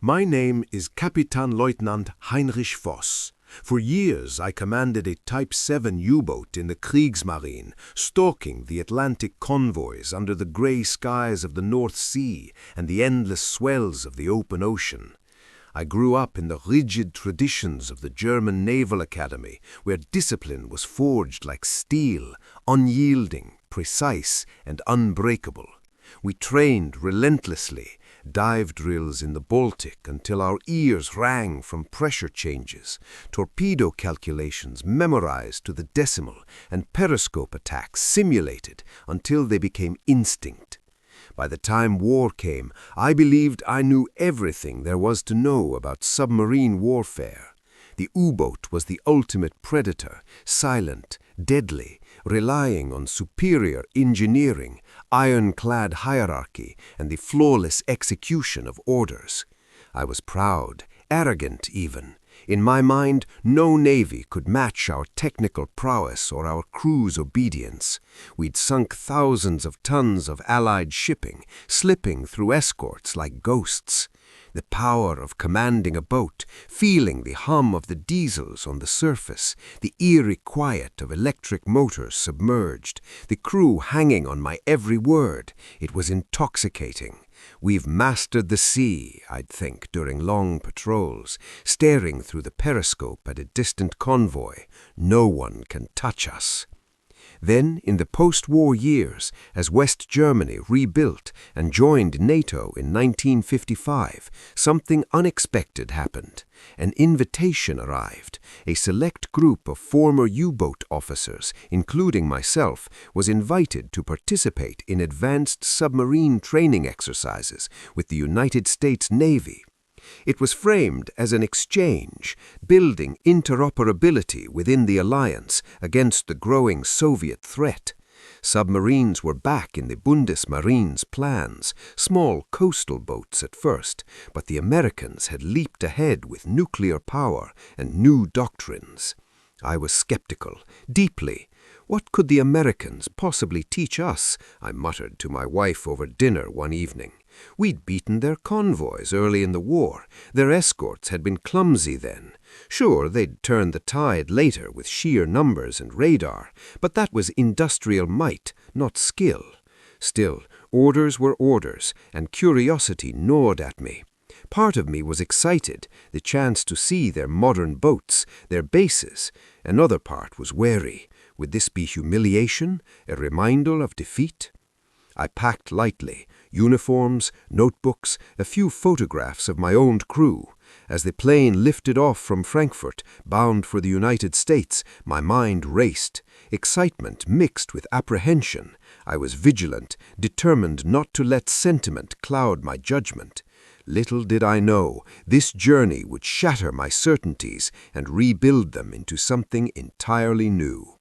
My name is Kapitänleutnant Heinrich Voss. For years I commanded a Type 7 U-boat in the Kriegsmarine, stalking the Atlantic convoys under the grey skies of the North Sea and the endless swells of the open ocean. I grew up in the rigid traditions of the German Naval Academy, where discipline was forged like steel, unyielding, precise, and unbreakable. We trained relentlessly, dive drills in the Baltic until our ears rang from pressure changes, torpedo calculations memorized to the decimal, and periscope attacks simulated until they became instinct. By the time war came, I believed I knew everything there was to know about submarine warfare. The U-boat was the ultimate predator, silent, deadly, relying on superior engineering, ironclad hierarchy, and the flawless execution of orders. I was proud, arrogant even. In my mind, no navy could match our technical prowess or our crew's obedience. We'd sunk thousands of tons of Allied shipping, slipping through escorts like ghosts. The power of commanding a boat, feeling the hum of the diesels on the surface, the eerie quiet of electric motors submerged, the crew hanging on my every word, it was intoxicating. We've mastered the sea, I'd think, during long patrols, staring through the periscope at a distant convoy. No one can touch us. Then, in the post-war years, as West Germany rebuilt and joined NATO in 1955, something unexpected happened. An invitation arrived. A select group of former U-boat officers, including myself, was invited to participate in advanced submarine training exercises with the United States Navy. It was framed as an exchange, building interoperability within the alliance against the growing Soviet threat. Submarines were back in the Bundesmarine's plans, small coastal boats at first, but the Americans had leaped ahead with nuclear power and new doctrines. I was skeptical, deeply. What could the Americans possibly teach us? I muttered to my wife over dinner one evening. We'd beaten their convoys early in the war. Their escorts had been clumsy then. Sure, they'd turned the tide later with sheer numbers and radar, but that was industrial might, not skill. Still, orders were orders, and curiosity gnawed at me. Part of me was excited, the chance to see their modern boats, their bases. Another part was wary. Would this be humiliation, a reminder of defeat? I packed lightly, uniforms, notebooks, a few photographs of my own crew. As the plane lifted off from Frankfurt, bound for the United States, my mind raced. Excitement mixed with apprehension. I was vigilant, determined not to let sentiment cloud my judgment. Little did I know, this journey would shatter my certainties and rebuild them into something entirely new.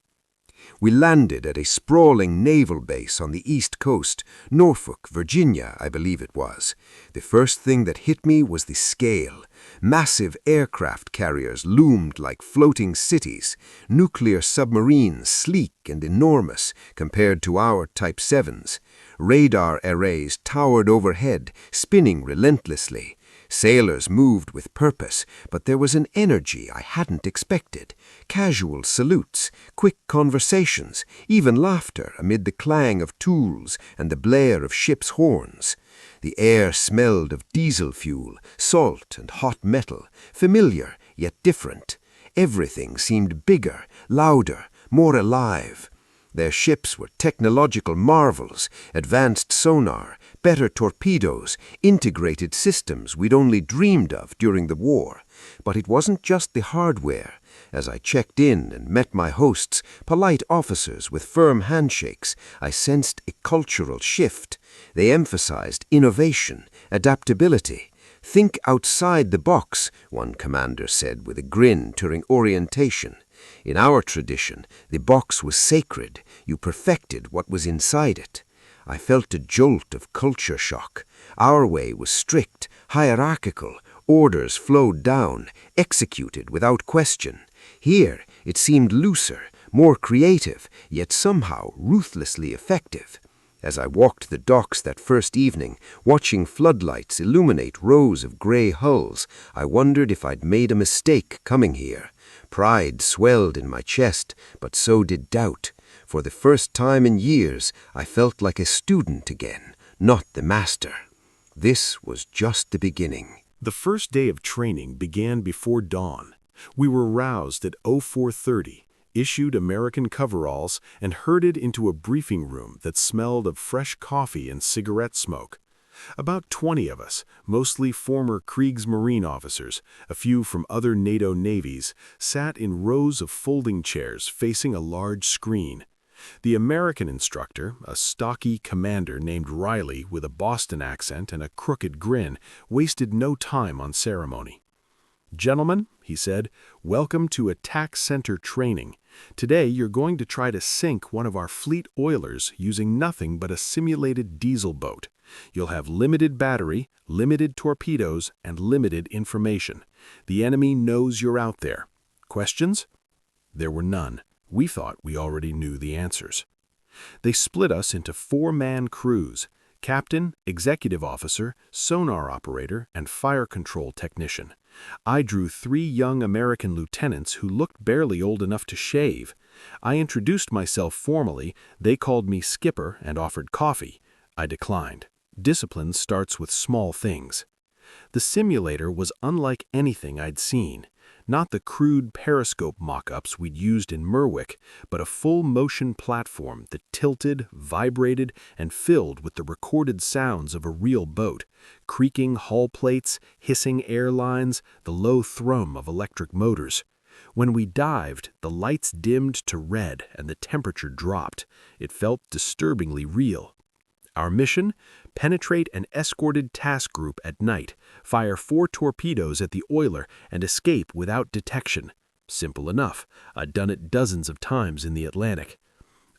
We landed at a sprawling naval base on the East Coast, Norfolk, Virginia, I believe it was. The first thing that hit me was the scale. Massive aircraft carriers loomed like floating cities, nuclear submarines sleek and enormous compared to our Type 7s. Radar arrays towered overhead, spinning relentlessly. Sailors moved with purpose, but there was an energy I hadn't expected. Casual salutes, quick conversations, even laughter amid the clang of tools and the blare of ships' horns. The air smelled of diesel fuel, salt and hot metal, familiar yet different. Everything seemed bigger, louder, more alive. Their ships were technological marvels, advanced sonar, better torpedoes, integrated systems we'd only dreamed of during the war. But it wasn't just the hardware. As I checked in and met my hosts, polite officers with firm handshakes, I sensed a cultural shift. They emphasized innovation, adaptability. "Think outside the box," one commander said with a grin during orientation. In our tradition, the box was sacred. You perfected what was inside it. I felt a jolt of culture shock. Our way was strict, hierarchical. Orders flowed down, executed without question. Here, it seemed looser, more creative, yet somehow ruthlessly effective. As I walked the docks that first evening, watching floodlights illuminate rows of gray hulls, I wondered if I'd made a mistake coming here. Pride swelled in my chest, but so did doubt. For the first time in years, I felt like a student again, not the master. This was just the beginning. The first day of training began before dawn. We were roused at 04:30, issued American coveralls, and herded into a briefing room that smelled of fresh coffee and cigarette smoke. About 20 of us, mostly former Kriegsmarine officers, a few from other NATO navies, sat in rows of folding chairs facing a large screen. The American instructor, a stocky commander named Riley with a Boston accent and a crooked grin, wasted no time on ceremony. "Gentlemen," he said, "welcome to Attack Center Training. Today you're going to try to sink one of our fleet oilers using nothing but a simulated diesel boat. You'll have limited battery, limited torpedoes, and limited information. The enemy knows you're out there. Questions?" There were none. We thought we already knew the answers. They split us into 4-man crews: captain, executive officer, sonar operator, and fire control technician. I drew 3 young American lieutenants who looked barely old enough to shave. I introduced myself formally, they called me skipper and offered coffee. I declined. Discipline starts with small things. The simulator was unlike anything I'd seen. Not the crude periscope mock-ups we'd used in Merwick, but a full-motion platform that tilted, vibrated, and filled with the recorded sounds of a real boat: creaking hull plates, hissing air lines, the low thrum of electric motors. When we dived, the lights dimmed to red and the temperature dropped. It felt disturbingly real. Our mission? Penetrate an escorted task group at night, fire 4 torpedoes at the oiler, and escape without detection. Simple enough. I'd done it dozens of times in the Atlantic.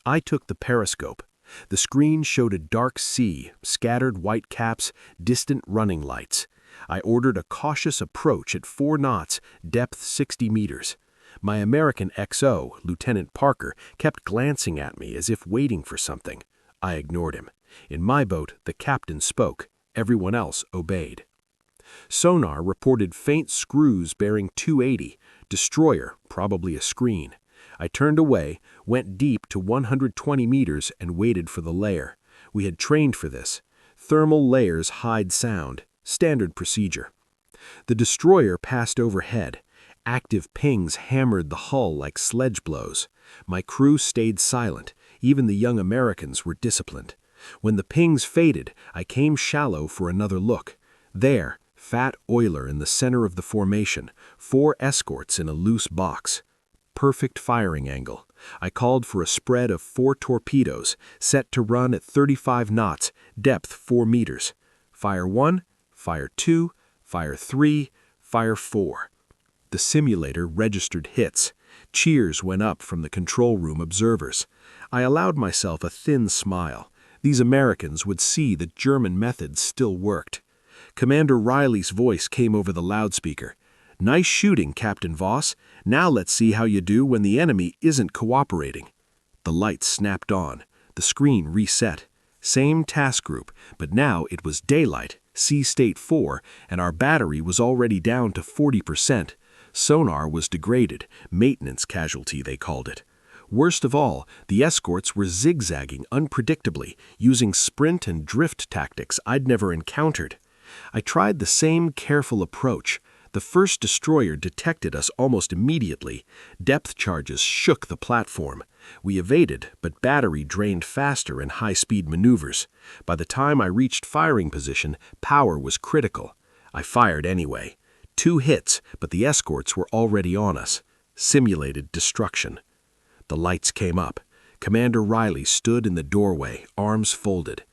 I took the periscope. The screen showed a dark sea, scattered white caps, distant running lights. I ordered a cautious approach at 4 knots, depth 60 meters. My American XO, Lieutenant Parker, kept glancing at me as if waiting for something. I ignored him. In my boat, the captain spoke. Everyone else obeyed. Sonar reported faint screws bearing 280. Destroyer, probably a screen. I turned away, went deep to 120 meters, and waited for the layer. We had trained for this. Thermal layers hide sound. Standard procedure. The destroyer passed overhead. Active pings hammered the hull like sledge blows. My crew stayed silent. Even the young Americans were disciplined. When the pings faded, I came shallow for another look. There, fat oiler in the center of the formation, 4 escorts in a loose box. Perfect firing angle. I called for a spread of 4 torpedoes, set to run at 35 knots, depth 4 meters. Fire 1, fire 2, fire 3, fire 4. The simulator registered hits. Cheers went up from the control room observers. I allowed myself a thin smile. These Americans would see that German methods still worked. Commander Riley's voice came over the loudspeaker. "Nice shooting, Captain Voss. Now let's see how you do when the enemy isn't cooperating." The lights snapped on. The screen reset. Same task group, but now it was daylight, sea state 4, and our battery was already down to 40%. Sonar was degraded, maintenance casualty they called it. Worst of all, the escorts were zigzagging unpredictably, using sprint and drift tactics I'd never encountered. I tried the same careful approach. The first destroyer detected us almost immediately. Depth charges shook the platform. We evaded, but battery drained faster in high-speed maneuvers. By the time I reached firing position, power was critical. I fired anyway. 2 hits, but the escorts were already on us. Simulated destruction. The lights came up. Commander Riley stood in the doorway, arms folded.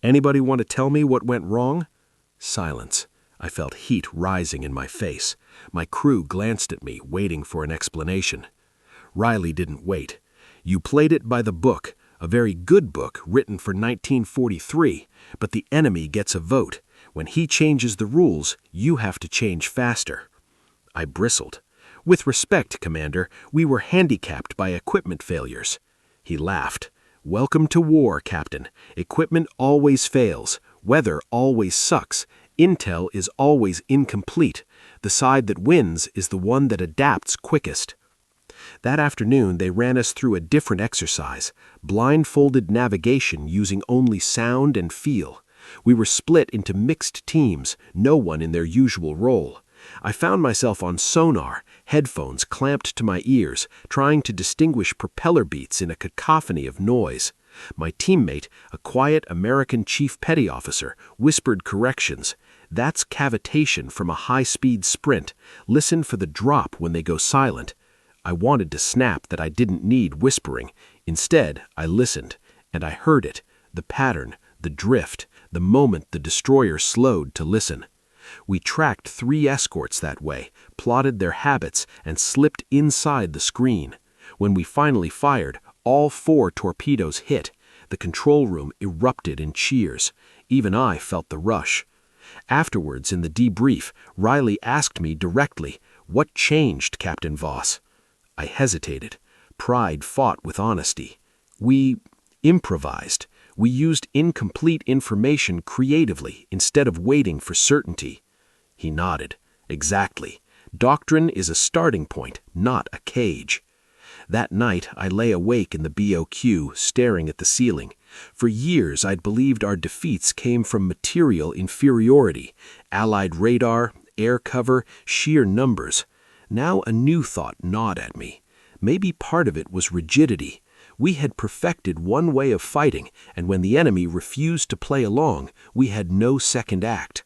"Anybody want to tell me what went wrong?" Silence. I felt heat rising in my face. My crew glanced at me, waiting for an explanation. Riley didn't wait. "You played it by the book, a very good book written for 1943, but the enemy gets a vote. When he changes the rules, you have to change faster." I bristled. "With respect, Commander, we were handicapped by equipment failures." He laughed. Welcome to war, Captain. Equipment always fails. Weather always sucks. Intel is always incomplete. The side that wins is the one that adapts quickest. That afternoon, they ran us through a different exercise, blindfolded navigation using only sound and feel. We were split into mixed teams, no one in their usual role. I found myself on sonar, headphones clamped to my ears, trying to distinguish propeller beats in a cacophony of noise. My teammate, a quiet American chief petty officer, whispered corrections. That's cavitation from a high-speed sprint. Listen for the drop when they go silent. I wanted to snap that I didn't need whispering. Instead, I listened, and I heard it, the pattern, the drift, the moment the destroyer slowed to listen. We tracked 3 escorts that way, plotted their habits, and slipped inside the screen. When we finally fired, all 4 torpedoes hit. The control room erupted in cheers. Even I felt the rush. Afterwards, in the debrief, Riley asked me directly, "What changed, Captain Voss?" I hesitated. Pride fought with honesty. We improvised. We used incomplete information creatively instead of waiting for certainty. He nodded. Exactly. Doctrine is a starting point, not a cage. That night, I lay awake in the BOQ, staring at the ceiling. For years, I'd believed our defeats came from material inferiority, Allied radar, air cover, sheer numbers. Now a new thought gnawed at me. Maybe part of it was rigidity. We had perfected one way of fighting, and when the enemy refused to play along, we had no second act.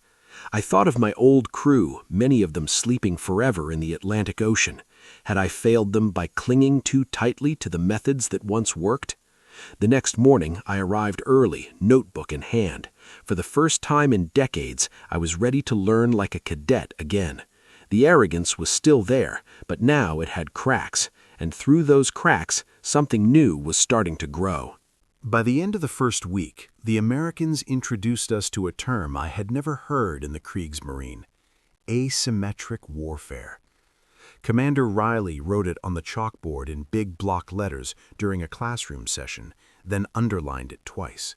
I thought of my old crew, many of them sleeping forever in the Atlantic Ocean. Had I failed them by clinging too tightly to the methods that once worked? The next morning, I arrived early, notebook in hand. For the first time in decades, I was ready to learn like a cadet again. The arrogance was still there, but now it had cracks, and through those cracks, something new was starting to grow. By the end of the first week, the Americans introduced us to a term I had never heard in the Kriegsmarine: asymmetric warfare. Commander Riley wrote it on the chalkboard in big block letters during a classroom session, then underlined it twice.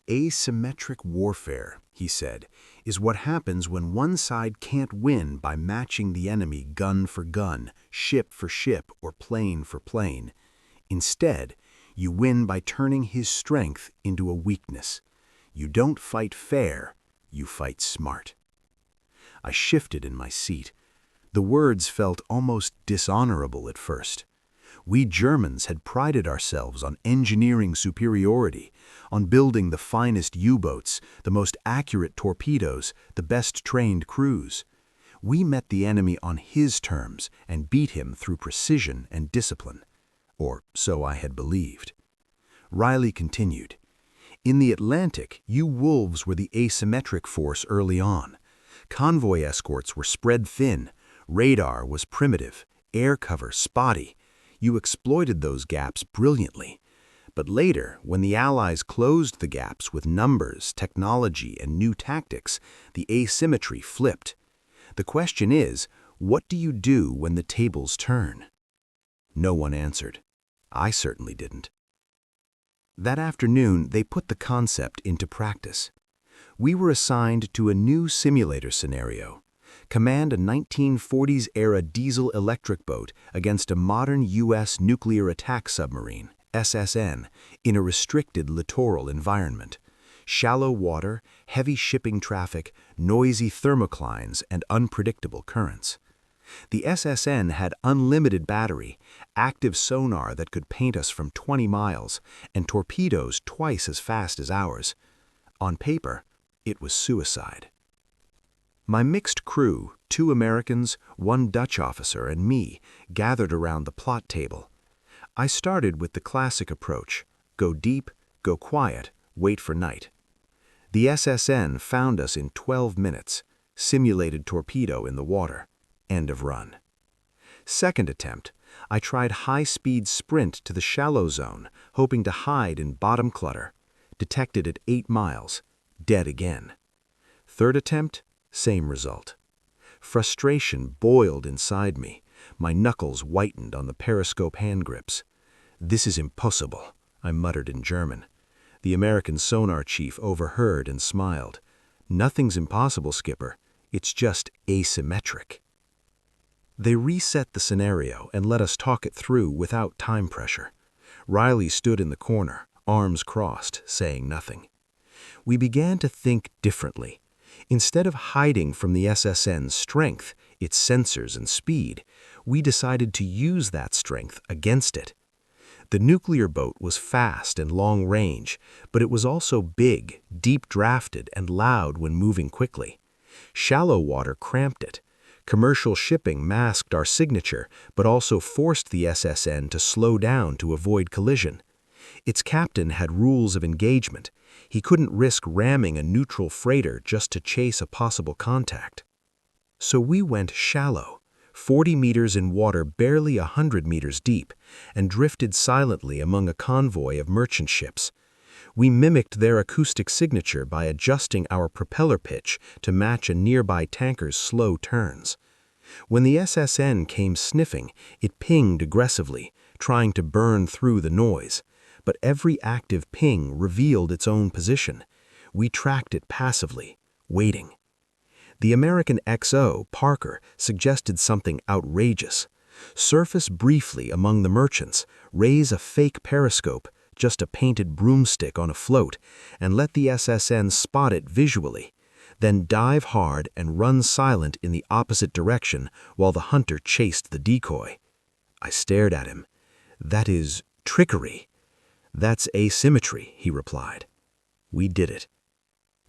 Asymmetric warfare, he said, is what happens when one side can't win by matching the enemy gun for gun, ship for ship, or plane for plane. Instead, you win by turning his strength into a weakness. You don't fight fair, you fight smart. I shifted in my seat. The words felt almost dishonorable at first. We Germans had prided ourselves on engineering superiority, on building the finest U-boats, the most accurate torpedoes, the best trained crews. We met the enemy on his terms and beat him through precision and discipline. Or so I had believed. Riley continued, "In the Atlantic, you wolves were the asymmetric force early on. Convoy escorts were spread thin, radar was primitive, air cover spotty. You exploited those gaps brilliantly. But later, when the Allies closed the gaps with numbers, technology, and new tactics, the asymmetry flipped. The question is, what do you do when the tables turn?" No one answered. I certainly didn't. That afternoon, they put the concept into practice. We were assigned to a new simulator scenario: command a 1940s-era diesel-electric boat against a modern U.S. nuclear attack submarine, SSN, in a restricted littoral environment. Shallow water, heavy shipping traffic, noisy thermoclines, and unpredictable currents. The SSN had unlimited battery, active sonar that could paint us from 20 miles, and torpedoes twice as fast as ours. On paper, it was suicide. My mixed crew, 2 Americans, 1 Dutch officer, and me, gathered around the plot table. I started with the classic approach: go deep, go quiet, wait for night. The SSN found us in 12 minutes, simulated torpedo in the water. End of run. Second attempt, I tried high-speed sprint to the shallow zone, hoping to hide in bottom clutter. Detected at 8 miles. Dead again. Third attempt, same result. Frustration boiled inside me. My knuckles whitened on the periscope hand grips. This is impossible. I muttered in German. The American sonar chief overheard and smiled. "Nothing's impossible, Skipper. It's just asymmetric." They reset the scenario and let us talk it through without time pressure. Riley stood in the corner, arms crossed, saying nothing. We began to think differently. Instead of hiding from the SSN's strength, its sensors and speed, we decided to use that strength against it. The nuclear boat was fast and long-range, but it was also big, deep-drafted, and loud when moving quickly. Shallow water cramped it. Commercial shipping masked our signature, but also forced the SSN to slow down to avoid collision. Its captain had rules of engagement. He couldn't risk ramming a neutral freighter just to chase a possible contact. So we went shallow, 40 meters in water barely 100 meters deep, and drifted silently among a convoy of merchant ships. We mimicked their acoustic signature by adjusting our propeller pitch to match a nearby tanker's slow turns. When the SSN came sniffing, it pinged aggressively, trying to burn through the noise. But every active ping revealed its own position. We tracked it passively, waiting. The American XO, Parker, suggested something outrageous. Surface briefly among the merchants, raise a fake periscope, just a painted broomstick on a float, and let the SSN spot it visually. Then dive hard and run silent in the opposite direction while the hunter chased the decoy. I stared at him. "That is trickery." "That's asymmetry," he replied. We did it.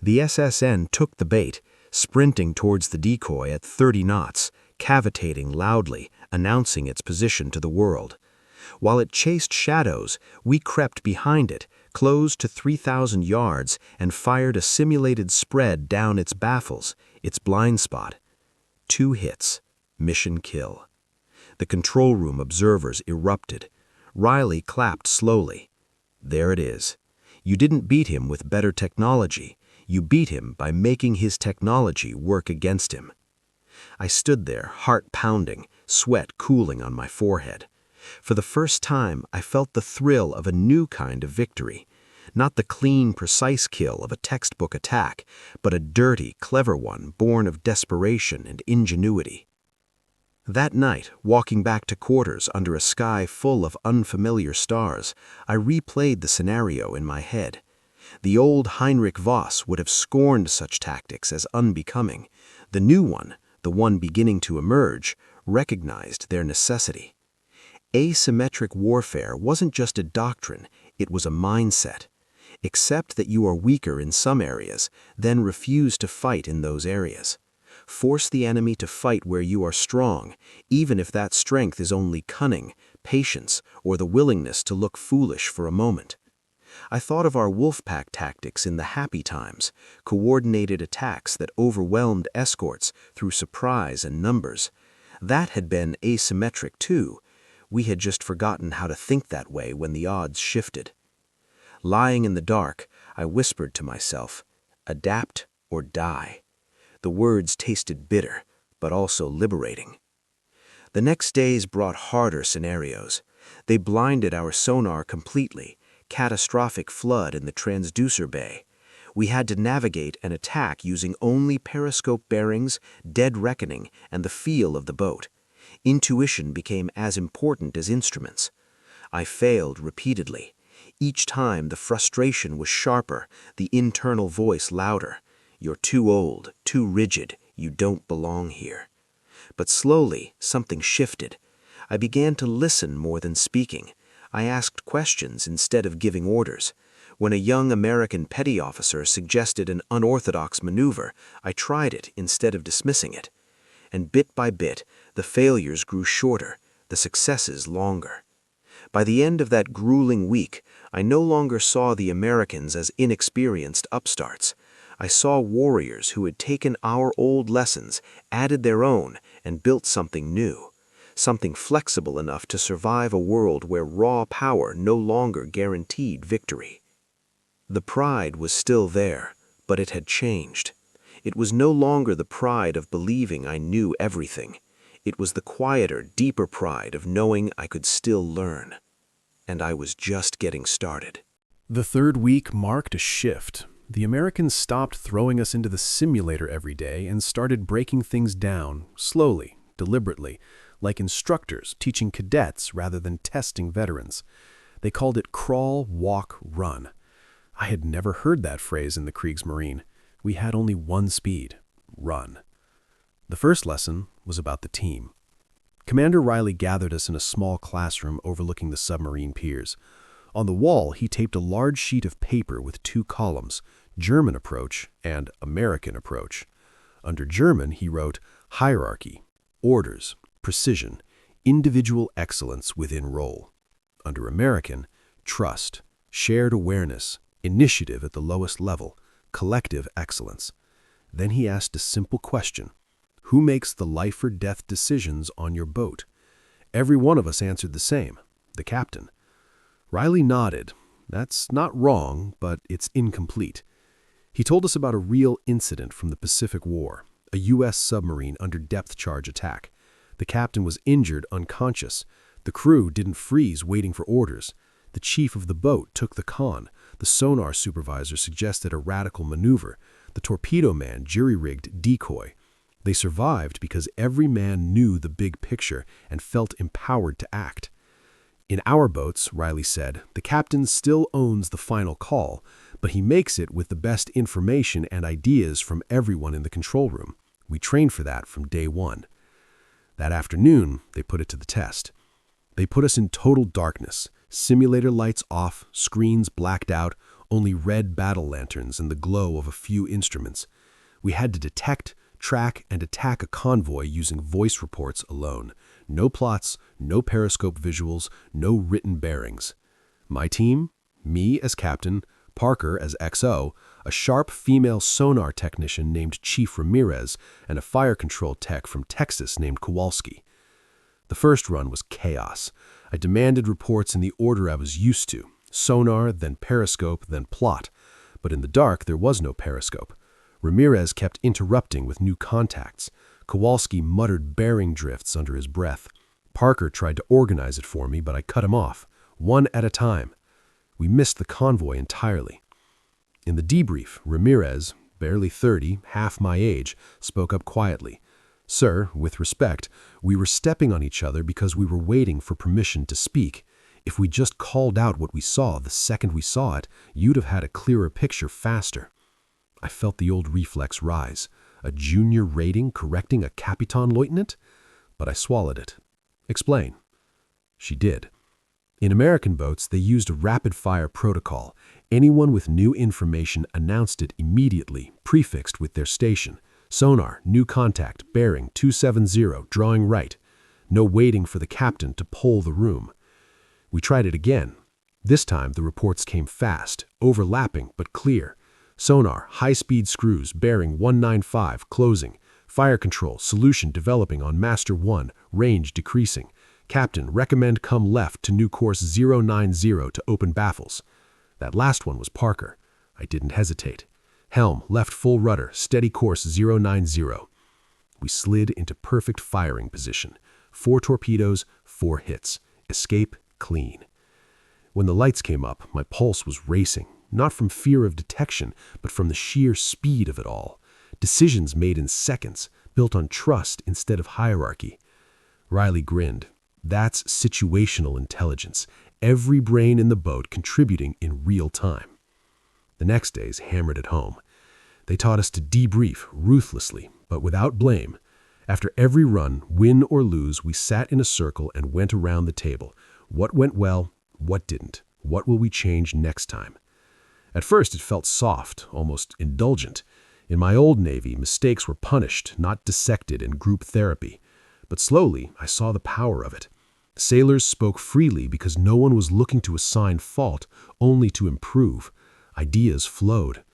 The SSN took the bait, sprinting towards the decoy at 30 knots, cavitating loudly, announcing its position to the world. While it chased shadows, we crept behind it, closed to 3,000 yards, and fired a simulated spread down its baffles, its blind spot. 2 hits. Mission kill. The control room observers erupted. Riley clapped slowly. "There it is. You didn't beat him with better technology. You beat him by making his technology work against him." I stood there, heart pounding, sweat cooling on my forehead. For the first time, I felt the thrill of a new kind of victory. Not the clean, precise kill of a textbook attack, but a dirty, clever one born of desperation and ingenuity. That night, walking back to quarters under a sky full of unfamiliar stars, I replayed the scenario in my head. The old Heinrich Voss would have scorned such tactics as unbecoming. The new one, the one beginning to emerge, recognized their necessity. Asymmetric warfare wasn't just a doctrine, it was a mindset. Accept that you are weaker in some areas, then refuse to fight in those areas. Force the enemy to fight where you are strong, even if that strength is only cunning, patience, or the willingness to look foolish for a moment. I thought of our wolfpack tactics in the happy times, coordinated attacks that overwhelmed escorts through surprise and numbers. That had been asymmetric too. We had just forgotten how to think that way when the odds shifted. Lying in the dark, I whispered to myself, "Adapt or die." The words tasted bitter, but also liberating. The next days brought harder scenarios. They blinded our sonar completely, catastrophic flood in the transducer bay. We had to navigate an attack using only periscope bearings, dead reckoning, and the feel of the boat. Intuition became as important as instruments. I failed repeatedly. Each time the frustration was sharper, the internal voice louder. "You're too old, too rigid, you don't belong here." But slowly, something shifted. I began to listen more than speaking. I asked questions instead of giving orders. When a young American petty officer suggested an unorthodox maneuver, I tried it instead of dismissing it. And bit by bit, the failures grew shorter, the successes longer. By the end of that grueling week, I no longer saw the Americans as inexperienced upstarts. I saw warriors who had taken our old lessons, added their own, and built something new. Something flexible enough to survive a world where raw power no longer guaranteed victory. The pride was still there, but it had changed. It was no longer the pride of believing I knew everything. It was the quieter, deeper pride of knowing I could still learn. and I was just getting started. The third week marked a shift. The Americans stopped throwing us into the simulator every day and started breaking things down, slowly, deliberately, like instructors teaching cadets rather than testing veterans. They called it crawl, walk, run. I had never heard that phrase in the Kriegsmarine. We had only one speed: run. The first lesson was about the team. Commander Riley gathered us in a small classroom overlooking the submarine piers. On the wall, he taped a large sheet of paper with two columns: German approach and American approach. Under German, he wrote hierarchy, orders, precision, individual excellence within role. Under American, trust, shared awareness, initiative at the lowest level, collective excellence. Then he asked a simple question: who makes the life or death decisions on your boat? Every one of us answered the same: the captain. Riley nodded. That's not wrong, but it's incomplete. He told us about a real incident from the Pacific War, a U.S. submarine under depth charge attack. The captain was injured, unconscious. The crew didn't freeze waiting for orders. The chief of the boat took the con. The sonar supervisor suggested a radical maneuver. The torpedo man jury-rigged decoy. They survived because every man knew the big picture and felt empowered to act. In our boats, Riley said, the captain still owns the final call, but he makes it with the best information and ideas from everyone in the control room. We trained for that from day one. That afternoon, they put it to the test. They put us in total darkness, simulator lights off, screens blacked out, only red battle lanterns and the glow of a few instruments. We had to detect, track, and attack a convoy using voice reports alone. No plots, no periscope visuals, no written bearings. My team, me as captain, Parker as XO, a sharp female sonar technician named Chief Ramirez, and a fire control tech from Texas named Kowalski. The first run was chaos. I demanded reports in the order I was used to: sonar, then periscope, then plot. But in the dark, there was no periscope. Ramirez kept interrupting with new contacts. Kowalski muttered bearing drifts under his breath. Parker tried to organize it for me, but I cut him off, one at a time. We missed the convoy entirely. In the debrief, Ramirez, barely 30, half my age, spoke up quietly. Sir, with respect, we were stepping on each other because we were waiting for permission to speak. If we just called out what we saw the second we saw it, you'd have had a clearer picture faster. I felt the old reflex rise. A junior rating correcting a Kapitänleutnant? But I swallowed it. Explain. She did. In American boats, they used a rapid-fire protocol. Anyone with new information announced it immediately, prefixed with their station. Sonar, new contact, bearing 270, drawing right. No waiting for the captain to poll the room. We tried it again. This time, the reports came fast, overlapping but clear. Sonar, high-speed screws, bearing 195, closing. Fire control, solution developing on Master 1, range decreasing. Captain, recommend come left to new course 090 to open baffles. That last one was Parker. I didn't hesitate. Helm, left full rudder, steady course 090. We slid into perfect firing position. 4 torpedoes, 4 hits. Escape clean. When the lights came up, my pulse was racing. Not from fear of detection, but from the sheer speed of it all. Decisions made in seconds, built on trust instead of hierarchy. Riley grinned. That's situational intelligence. Every brain in the boat contributing in real time. The next days hammered it home. They taught us to debrief ruthlessly, but without blame. After every run, win or lose, we sat in a circle and went around the table. What went well? What didn't? What will we change next time? At first, it felt soft, almost indulgent. In my old Navy, mistakes were punished, not dissected in group therapy. But slowly, I saw the power of it. Sailors spoke freely because no one was looking to assign fault, only to improve. Ideas flowed.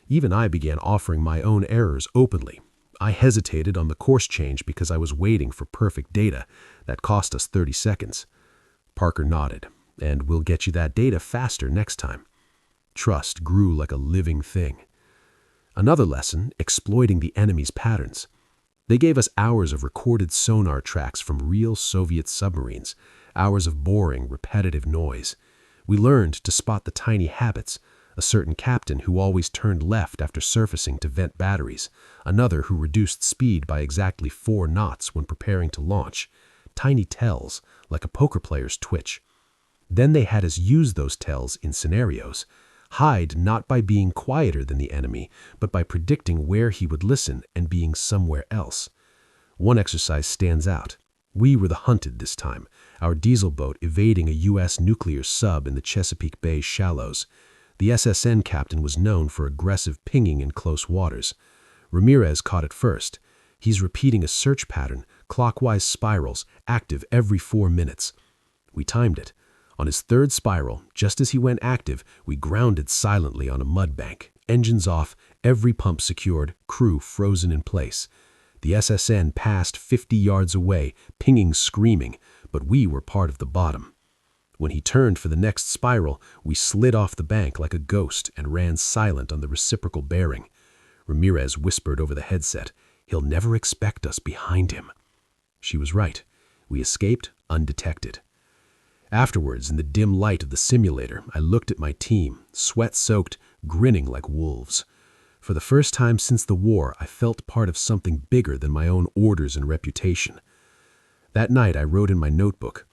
Even I began offering my own errors openly. I hesitated on the course change because I was waiting for perfect data. That cost us 30 seconds. Parker nodded, and we'll get you that data faster next time. Trust grew like a living thing. Another lesson, exploiting the enemy's patterns. They gave us hours of recorded sonar tracks from real Soviet submarines, hours of boring, repetitive noise. We learned to spot the tiny habits, a certain captain who always turned left after surfacing to vent batteries, another who reduced speed by exactly 4 knots when preparing to launch, tiny tells, like a poker player's twitch. Then they had us use those tells in scenarios, hide not by being quieter than the enemy, but by predicting where he would listen and being somewhere else. One exercise stands out. We were the hunted this time, our diesel boat evading a U.S. nuclear sub in the Chesapeake Bay shallows. The SSN captain was known for aggressive pinging in close waters. Ramirez caught it first. He's repeating a search pattern, clockwise spirals, active every 4 minutes. We timed it. On his 3rd spiral, just as he went active, we grounded silently on a mud bank, engines off, every pump secured, crew frozen in place. The SSN passed 50 yards away, pinging screaming, but we were part of the bottom. When he turned for the next spiral, we slid off the bank like a ghost and ran silent on the reciprocal bearing. Ramirez whispered over the headset, "He'll never expect us behind him." She was right. We escaped undetected. Afterwards, in the dim light of the simulator, I looked at my team, sweat-soaked, grinning like wolves. For the first time since the war, I felt part of something bigger than my own orders and reputation. That night, I wrote in my notebook,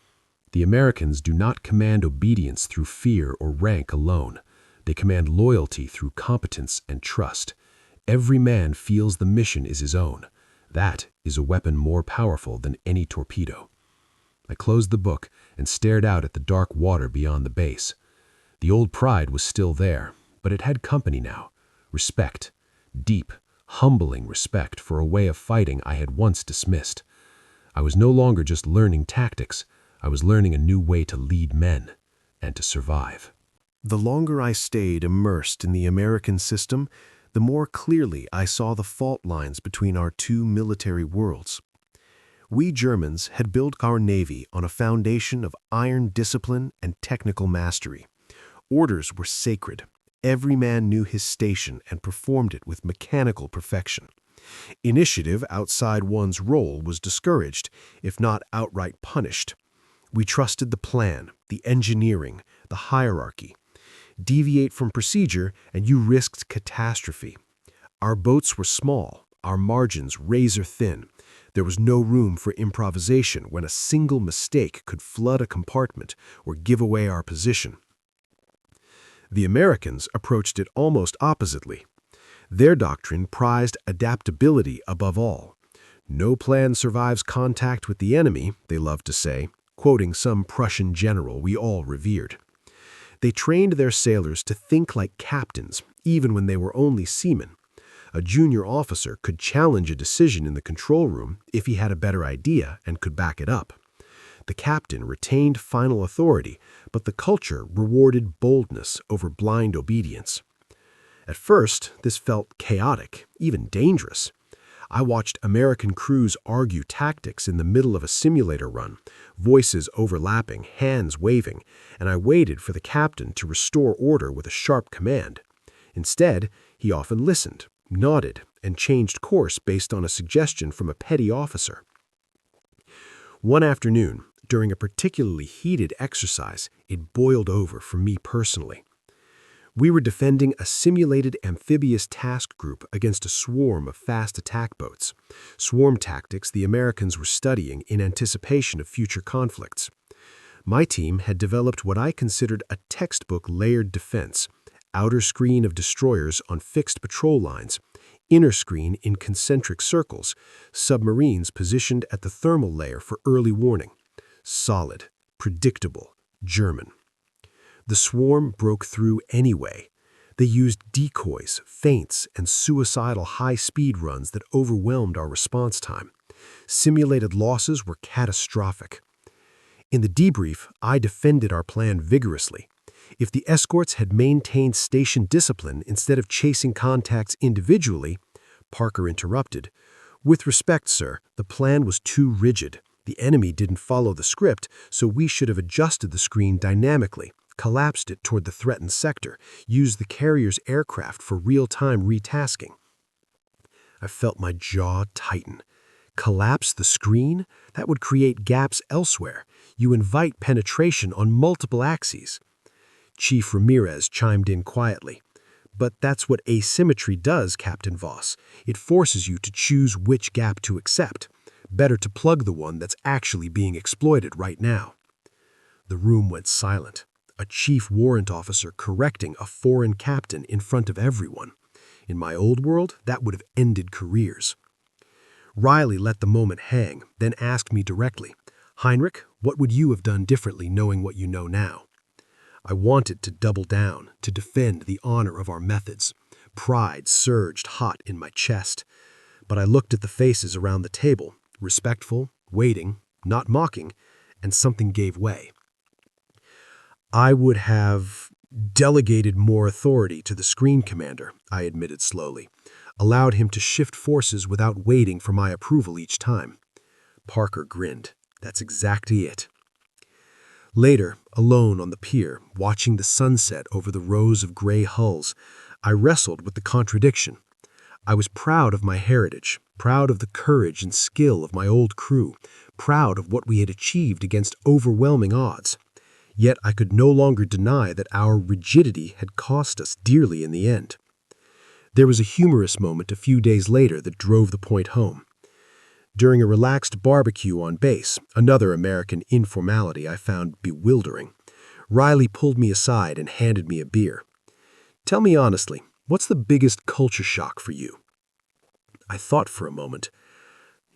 "The Americans do not command obedience through fear or rank alone. They command loyalty through competence and trust. Every man feels the mission is his own. That is a weapon more powerful than any torpedo." I closed the book and stared out at the dark water beyond the base. The old pride was still there, but it had company now. Respect. Deep, humbling respect for a way of fighting I had once dismissed. I was no longer just learning tactics. I was learning a new way to lead men and to survive. The longer I stayed immersed in the American system, the more clearly I saw the fault lines between our 2 military worlds. We Germans had built our Navy on a foundation of iron discipline and technical mastery. Orders were sacred. Every man knew his station and performed it with mechanical perfection. Initiative outside one's role was discouraged, if not outright punished. We trusted the plan, the engineering, the hierarchy. Deviate from procedure and you risked catastrophe. Our boats were small, our margins razor thin. There was no room for improvisation when a single mistake could flood a compartment or give away our position. The Americans approached it almost oppositely. Their doctrine prized adaptability above all. No plan survives contact with the enemy, they loved to say, quoting some Prussian general we all revered. They trained their sailors to think like captains, even when they were only seamen. A junior officer could challenge a decision in the control room if he had a better idea and could back it up. The captain retained final authority, but the culture rewarded boldness over blind obedience. At first, this felt chaotic, even dangerous. I watched American crews argue tactics in the middle of a simulator run, voices overlapping, hands waving, and I waited for the captain to restore order with a sharp command. Instead, he often listened, nodded, and changed course based on a suggestion from a petty officer. One afternoon, during a particularly heated exercise, it boiled over for me personally. We were defending a simulated amphibious task group against a swarm of fast attack boats, swarm tactics the Americans were studying in anticipation of future conflicts. My team had developed what I considered a textbook layered defense, outer screen of destroyers on fixed patrol lines, inner screen in concentric circles, submarines positioned at the thermal layer for early warning. Solid, predictable, German. The swarm broke through anyway. They used decoys, feints, and suicidal high-speed runs that overwhelmed our response time. Simulated losses were catastrophic. In the debrief, I defended our plan vigorously. If the escorts had maintained station discipline instead of chasing contacts individually, Parker interrupted. "With respect, sir, the plan was too rigid. The enemy didn't follow the script, so we should have adjusted the screen dynamically, collapsed it toward the threatened sector, used the carrier's aircraft for real-time retasking." I felt my jaw tighten. Collapse the screen? That would create gaps elsewhere. You invite penetration on multiple axes. Chief Ramirez chimed in quietly. But that's what asymmetry does, Captain Voss. It forces you to choose which gap to accept. Better to plug the one that's actually being exploited right now. The room went silent. A chief warrant officer correcting a foreign captain in front of everyone. In my old world, that would have ended careers. Riley let the moment hang, then asked me directly, "Heinrich, what would you have done differently knowing what you know now?" I wanted to double down, to defend the honor of our methods. Pride surged hot in my chest. But I looked at the faces around the table, respectful, waiting, not mocking, and something gave way. I would have delegated more authority to the screen commander, I admitted slowly, allowed him to shift forces without waiting for my approval each time. Parker grinned. That's exactly it. Later, alone on the pier, watching the sunset over the rows of gray hulls, I wrestled with the contradiction. I was proud of my heritage, proud of the courage and skill of my old crew, proud of what we had achieved against overwhelming odds. Yet I could no longer deny that our rigidity had cost us dearly in the end. There was a humorous moment a few days later that drove the point home. During a relaxed barbecue on base, another American informality I found bewildering, Riley pulled me aside and handed me a beer. "Tell me honestly, what's the biggest culture shock for you?" I thought for a moment.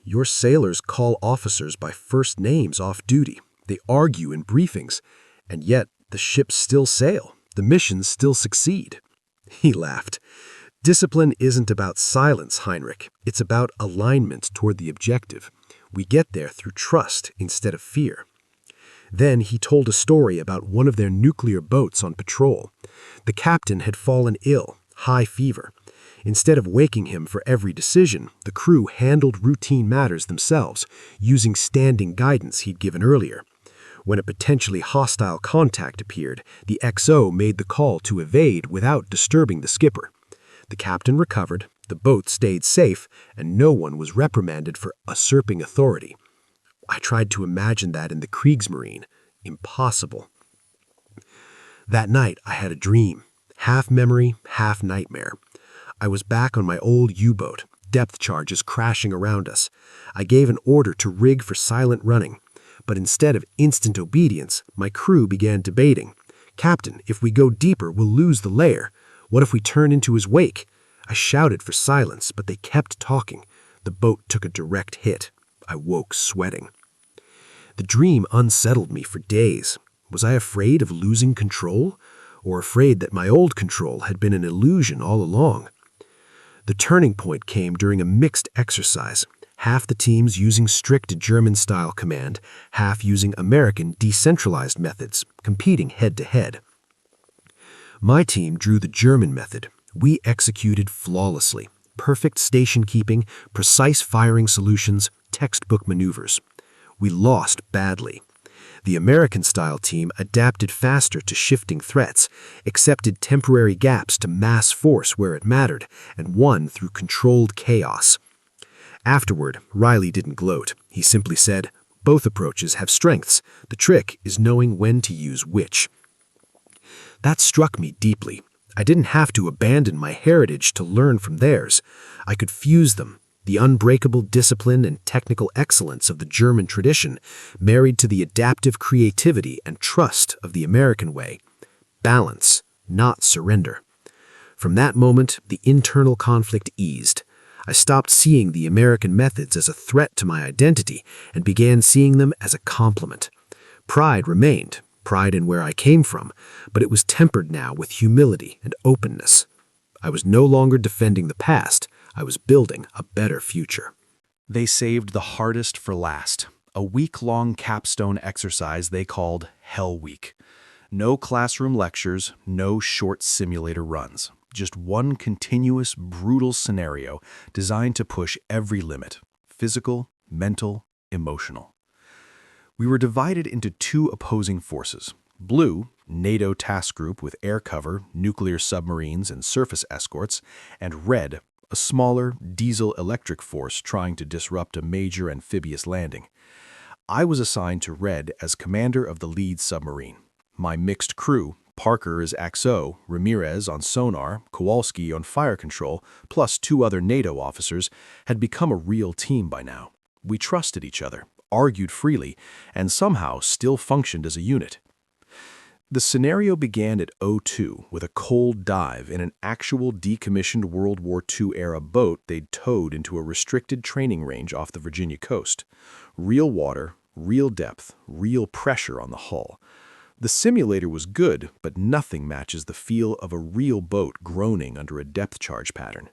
"Your sailors call officers by first names off duty. They argue in briefings, and yet the ships still sail. The missions still succeed." He laughed. "Discipline isn't about silence, Heinrich. It's about alignment toward the objective. We get there through trust instead of fear." Then he told a story about one of their nuclear boats on patrol. The captain had fallen ill, high fever. Instead of waking him for every decision, the crew handled routine matters themselves, using standing guidance he'd given earlier. When a potentially hostile contact appeared, the XO made the call to evade without disturbing the skipper. The captain recovered, the boat stayed safe, and no one was reprimanded for usurping authority. I tried to imagine that in the Kriegsmarine. Impossible. That night I had a dream, half memory, half nightmare. I was back on my old U-boat, depth charges crashing around us. I gave an order to rig for silent running, but instead of instant obedience, my crew began debating. "Captain, if we go deeper, we'll lose the layer. What if we turn into his wake?" I shouted for silence, but they kept talking. The boat took a direct hit. I woke sweating. The dream unsettled me for days. Was I afraid of losing control? Or afraid that my old control had been an illusion all along? The turning point came during a mixed exercise. Half the teams using strict German-style command, half using American decentralized methods, competing head-to-head. My team drew the German method. We executed flawlessly. Perfect station keeping, precise firing solutions, textbook maneuvers. We lost badly. The American-style team adapted faster to shifting threats, accepted temporary gaps to mass force where it mattered, and won through controlled chaos. Afterward, Riley didn't gloat. He simply said, "Both approaches have strengths. The trick is knowing when to use which." That struck me deeply. I didn't have to abandon my heritage to learn from theirs. I could fuse them, the unbreakable discipline and technical excellence of the German tradition, married to the adaptive creativity and trust of the American way. Balance, not surrender. From that moment, the internal conflict eased. I stopped seeing the American methods as a threat to my identity and began seeing them as a complement. Pride remained. Pride in where I came from, but it was tempered now with humility and openness. I was no longer defending the past, I was building a better future. They saved the hardest for last, a week-long capstone exercise they called Hell Week. No classroom lectures, no short simulator runs, just one continuous, brutal scenario designed to push every limit, physical, mental, emotional. We were divided into two opposing forces. Blue, NATO task group with air cover, nuclear submarines, and surface escorts, and Red, a smaller, diesel-electric force trying to disrupt a major amphibious landing. I was assigned to Red as commander of the lead submarine. My mixed crew, Parker as XO, Ramirez on sonar, Kowalski on fire control, plus 2 other NATO officers, had become a real team by now. We trusted each other, argued freely, and somehow still functioned as a unit. The scenario began at 02 with a cold dive in an actual decommissioned World War II-era boat they'd towed into a restricted training range off the Virginia coast. Real water, real depth, real pressure on the hull. The simulator was good, but nothing matches the feel of a real boat groaning under a depth charge pattern.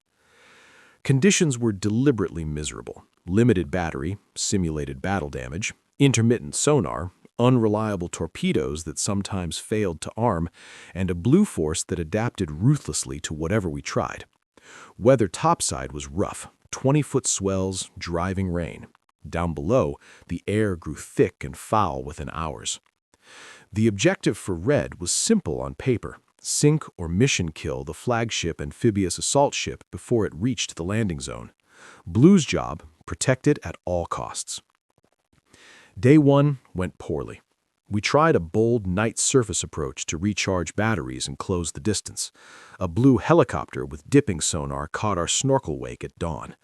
Conditions were deliberately miserable. Limited battery, simulated battle damage, intermittent sonar, unreliable torpedoes that sometimes failed to arm, and a blue force that adapted ruthlessly to whatever we tried. Weather topside was rough, 20-foot swells, driving rain. Down below, the air grew thick and foul within hours. The objective for Red was simple on paper: sink or mission kill the flagship amphibious assault ship before it reached the landing zone. Blue's job: protect it at all costs. Day 1 went poorly. We tried a bold night surface approach to recharge batteries and close the distance. A Blue helicopter with dipping sonar caught our snorkel wake at dawn.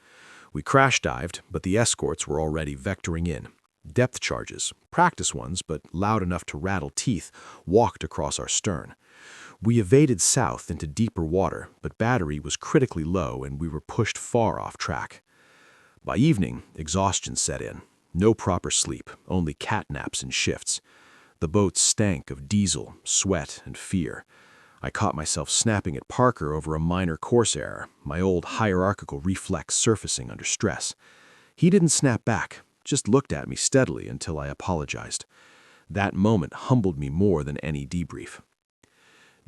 We crash-dived, but the escorts were already vectoring in. Depth charges, practice ones but loud enough to rattle teeth, walked across our stern. We evaded south into deeper water, but battery was critically low and we were pushed far off track. By evening, exhaustion set in. No proper sleep, only cat naps and shifts. The boat stank of diesel, sweat, and fear. I caught myself snapping at Parker over a minor course error, my old hierarchical reflex surfacing under stress. He didn't snap back, just looked at me steadily until I apologized. That moment humbled me more than any debrief.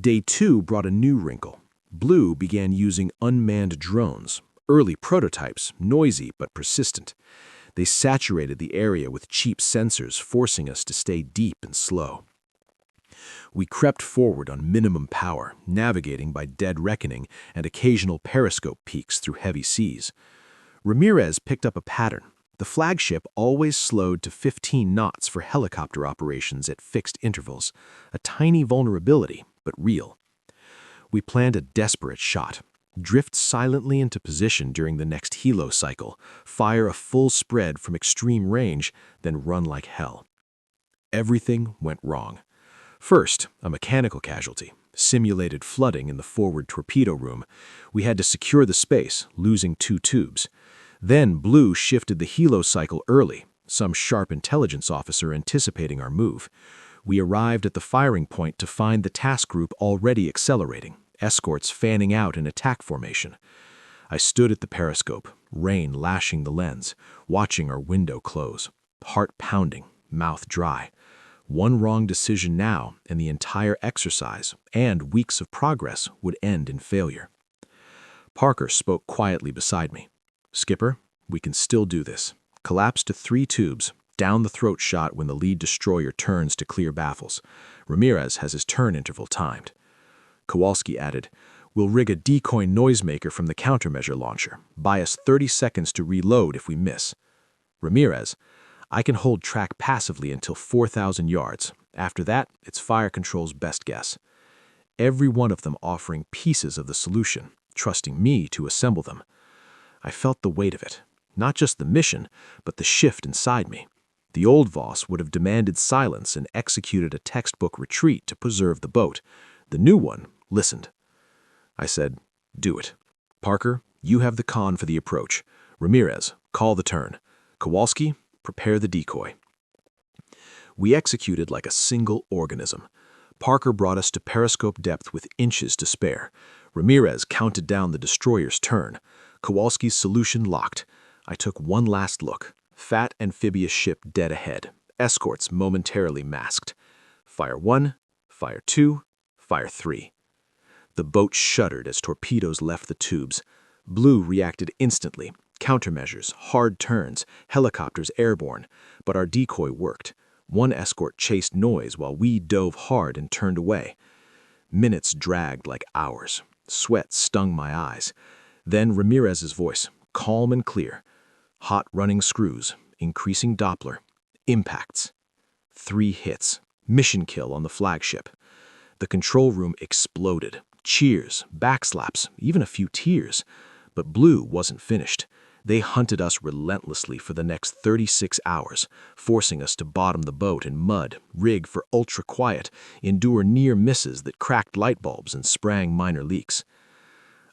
Day 2 brought a new wrinkle. Blue began using unmanned drones, early prototypes, noisy but persistent. They saturated the area with cheap sensors, forcing us to stay deep and slow. We crept forward on minimum power, navigating by dead reckoning and occasional periscope peaks through heavy seas. Ramirez picked up a pattern. The flagship always slowed to 15 knots for helicopter operations at fixed intervals, a tiny vulnerability, but real. We planned a desperate shot. Drift silently into position during the next helo cycle, fire a full spread from extreme range, then run like hell. Everything went wrong. First, a mechanical casualty, simulated flooding in the forward torpedo room. We had to secure the space, losing 2 tubes. Then Blue shifted the helo cycle early, some sharp intelligence officer anticipating our move. We arrived at the firing point to find the task group already accelerating, escorts fanning out in attack formation. I stood at the periscope, rain lashing the lens, watching our window close, heart pounding, mouth dry. One wrong decision now, and the entire exercise and weeks of progress would end in failure. Parker spoke quietly beside me. "Skipper, we can still do this. Collapse to 3 tubes, down the throat shot when the lead destroyer turns to clear baffles. Ramirez has his turn interval timed." Kowalski added, "We'll rig a decoy noisemaker from the countermeasure launcher. Buy us 30 seconds to reload if we miss." Ramirez, "I can hold track passively until 4,000 yards. After that, it's fire control's best guess." Every one of them offering pieces of the solution, trusting me to assemble them. I felt the weight of it. Not just the mission, but the shift inside me. The old Voss would have demanded silence and executed a textbook retreat to preserve the boat. The new one listened. I said, "Do it. Parker, you have the con for the approach. Ramirez, call the turn. Kowalski, prepare the decoy." We executed like a single organism. Parker brought us to periscope depth with inches to spare. Ramirez counted down the destroyer's turn. Kowalski's solution locked. I took one last look. Fat amphibious ship dead ahead. Escorts momentarily masked. Fire 1, fire 2, fire 3. The boat shuddered as torpedoes left the tubes. Blue reacted instantly. Countermeasures, hard turns, helicopters airborne. But our decoy worked. One escort chased noise while we dove hard and turned away. Minutes dragged like hours. Sweat stung my eyes. Then Ramirez's voice, calm and clear. Hot running screws, increasing Doppler. Impacts. 3 hits. Mission kill on the flagship. The control room exploded. Cheers, backslaps, even a few tears. But Blue wasn't finished. They hunted us relentlessly for the next 36 hours, forcing us to bottom the boat in mud, rig for ultra-quiet, endure near misses that cracked light bulbs and sprang minor leaks.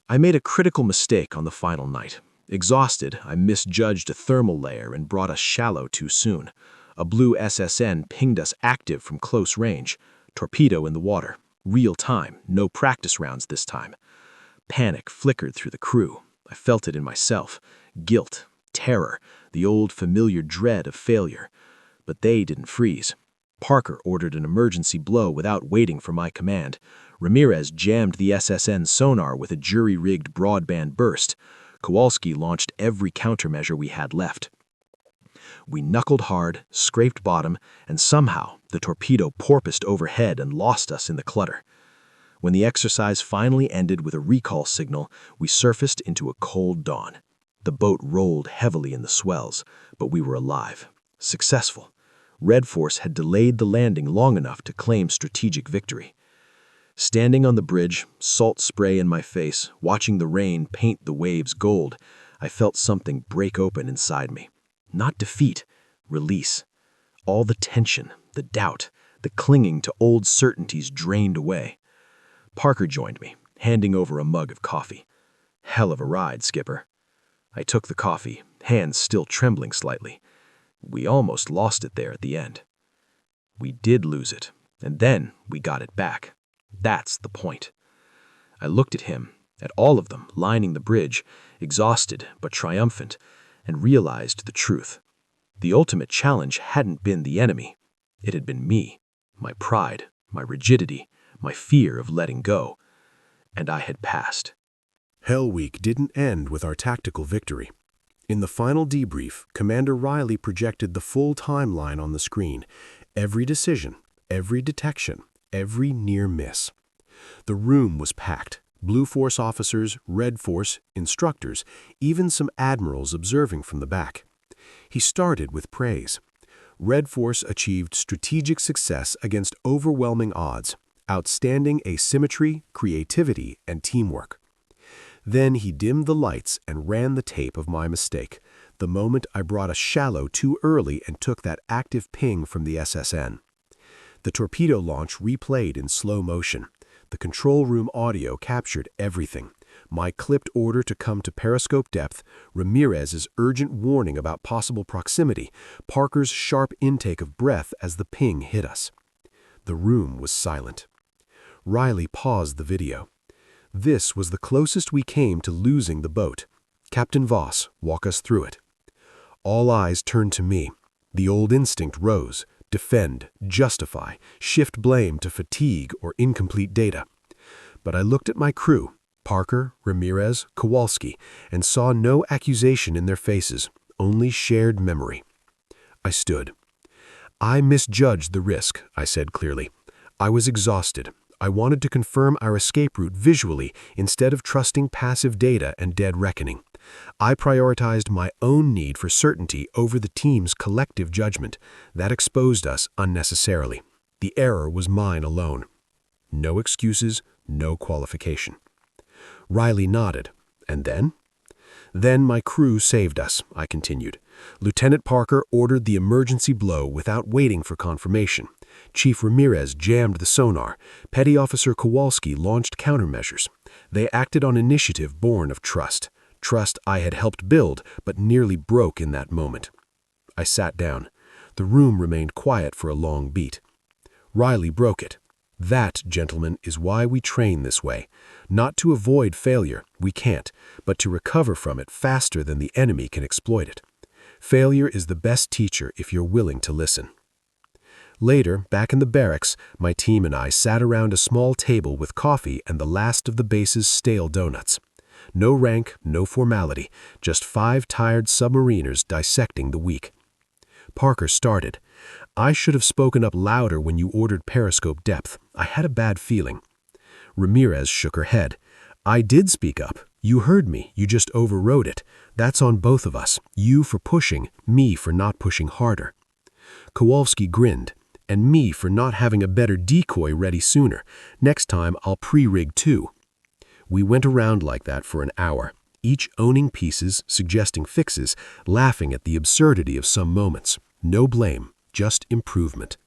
I made a critical mistake on the final night. Exhausted, I misjudged a thermal layer and brought us shallow too soon. A Blue SSN pinged us active from close range. Torpedo in the water. Real time, no practice rounds this time. Panic flickered through the crew. I felt it in myself. Guilt, terror, the old familiar dread of failure. But they didn't freeze. Parker ordered an emergency blow without waiting for my command. Ramirez jammed the SSN sonar with a jury-rigged broadband burst. Kowalski launched every countermeasure we had left. We knuckled hard, scraped bottom, and somehow the torpedo porpoised overhead and lost us in the clutter. When the exercise finally ended with a recall signal, we surfaced into a cold dawn. The boat rolled heavily in the swells, but we were alive, successful. Red Force had delayed the landing long enough to claim strategic victory. Standing on the bridge, salt spray in my face, watching the rain paint the waves gold, I felt something break open inside me. Not defeat, release. All the tension, the doubt, the clinging to old certainties drained away. Parker joined me, handing over a mug of coffee. Hell of a ride, Skipper. I took the coffee, hands still trembling slightly. We almost lost it there at the end. We did lose it, and then we got it back. That's the point. I looked at him, at all of them lining the bridge, exhausted but triumphant, and realized the truth. The ultimate challenge hadn't been the enemy. It had been me, my pride, my rigidity, my fear of letting go. And I had passed. Hell Week didn't end with our tactical victory. In the final debrief, Commander Riley projected the full timeline on the screen. Every decision, every detection, every near miss. The room was packed. Blue Force officers, Red Force, instructors, even some admirals observing from the back. He started with praise. Red Force achieved strategic success against overwhelming odds, outstanding asymmetry, creativity, and teamwork. Then he dimmed the lights and ran the tape of my mistake, the moment I brought us shallow too early and took that active ping from the SSN. The torpedo launch replayed in slow motion. The control room audio captured everything. My clipped order to come to periscope depth, Ramirez's urgent warning about possible proximity, Parker's sharp intake of breath as the ping hit us. The room was silent. Riley paused the video. This was the closest we came to losing the boat. Captain Voss, walk us through it. All eyes turned to me. The old instinct rose. Defend, justify, shift blame to fatigue or incomplete data. But I looked at my crew, Parker, Ramirez, Kowalski, and saw no accusation in their faces, only shared memory. I stood. I misjudged the risk, I said clearly. I was exhausted. I wanted to confirm our escape route visually instead of trusting passive data and dead reckoning. I prioritized my own need for certainty over the team's collective judgment. That exposed us unnecessarily. The error was mine alone. No excuses, no qualification. Riley nodded. And then? Then my crew saved us, I continued. Lieutenant Parker ordered the emergency blow without waiting for confirmation. Chief Ramirez jammed the sonar. Petty Officer Kowalski launched countermeasures. They acted on initiative born of trust. Trust I had helped build, but nearly broke in that moment. I sat down. The room remained quiet for a long beat. Riley broke it. That, gentlemen, is why we train this way. Not to avoid failure, we can't, but to recover from it faster than the enemy can exploit it. Failure is the best teacher if you're willing to listen. Later, back in the barracks, my team and I sat around a small table with coffee and the last of the base's stale donuts. No rank, no formality, just 5 tired submariners dissecting the week. Parker started. I should have spoken up louder when you ordered periscope depth. I had a bad feeling. Ramirez shook her head. I did speak up. You heard me. You just overrode it. That's on both of us. You for pushing, me for not pushing harder. Kowalski grinned. and me for not having a better decoy ready sooner. Next time I'll pre-rig too. We went around like that for an hour, each owning pieces, suggesting fixes, laughing at the absurdity of some moments. No blame, just improvement.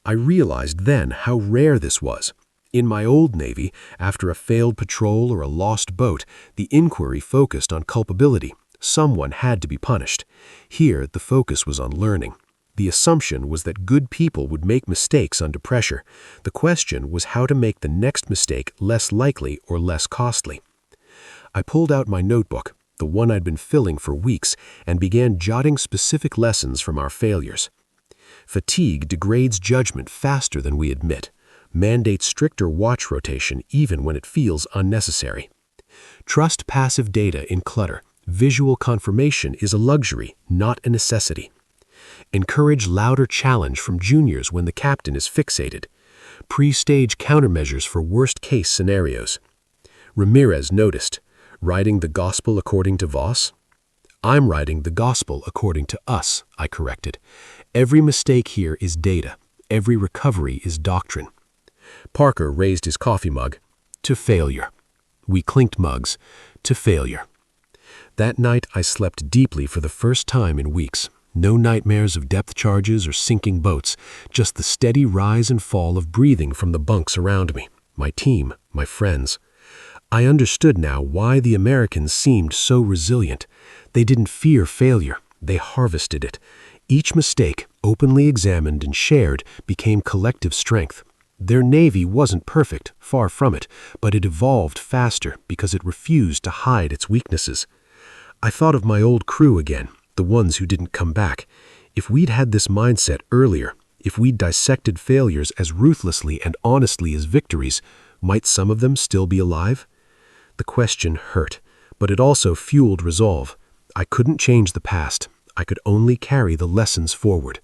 I realized then how rare this was. In my old Navy, after a failed patrol or a lost boat, the inquiry focused on culpability. Someone had to be punished. Here, the focus was on learning. The assumption was that good people would make mistakes under pressure. The question was how to make the next mistake less likely or less costly. I pulled out my notebook, the one I'd been filling for weeks, and began jotting specific lessons from our failures. Fatigue degrades judgment faster than we admit. Mandates stricter watch rotation even when it feels unnecessary. Trust passive data in clutter. Visual confirmation is a luxury, not a necessity. Encourage louder challenge from juniors when the captain is fixated. Pre-stage countermeasures for worst-case scenarios. Ramirez noticed, writing the gospel according to Voss? I'm writing the gospel according to us, I corrected. Every mistake here is data. Every recovery is doctrine. Parker raised his coffee mug. To failure. We clinked mugs. To failure. That night I slept deeply for the first time in weeks. No nightmares of depth charges or sinking boats, just the steady rise and fall of breathing from the bunks around me, my team, my friends. I understood now why the Americans seemed so resilient. They didn't fear failure. They harvested it. Each mistake, openly examined and shared, became collective strength. Their Navy wasn't perfect, far from it, but it evolved faster because it refused to hide its weaknesses. I thought of my old crew again, the ones who didn't come back. If we'd had this mindset earlier, if we'd dissected failures as ruthlessly and honestly as victories, might some of them still be alive? The question hurt, but it also fueled resolve. I couldn't change the past. I could only carry the lessons forward.